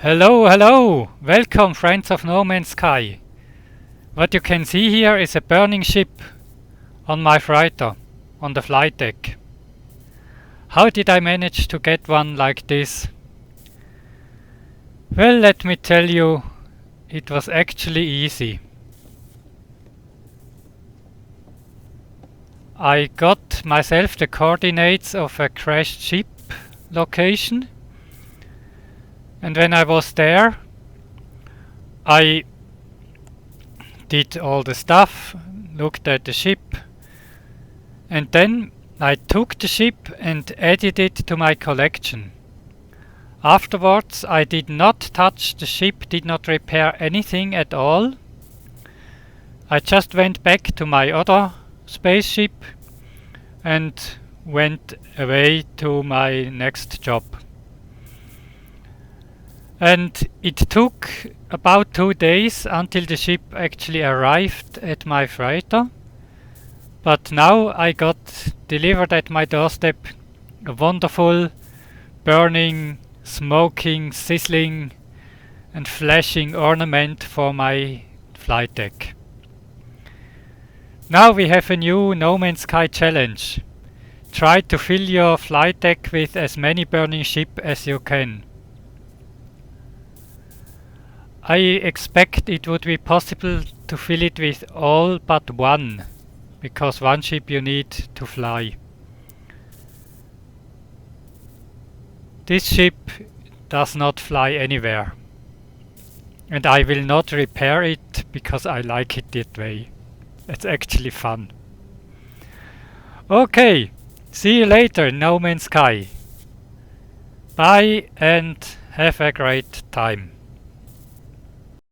Hello, hello! Welcome, friends of No Man's Sky. What you can see here is a burning ship on my freighter, on the flight deck. How did I manage to get one like this? Well, let me tell you, it was actually easy. I got myself the coordinates of a crashed ship location, and when I was there, I did all the stuff, looked at the ship, and then I took the ship and added it to my collection. Afterwards, I did not touch the ship, did not repair anything at all. I just went back to my other spaceship and went away to my next job. And it took about 2 days until the ship actually arrived at my freighter. But now I got delivered at my doorstep a wonderful, burning, smoking, sizzling and flashing ornament for my flight deck. Now we have a new No Man's Sky challenge. Try to fill your flight deck with as many burning ships as you can. I expect it would be possible to fill it with all but one, because one ship you need to fly. This ship does not fly anywhere, and I will not repair it because I like it that way. It's actually fun. Okay, see you later in No Man's Sky. Bye and have a great time.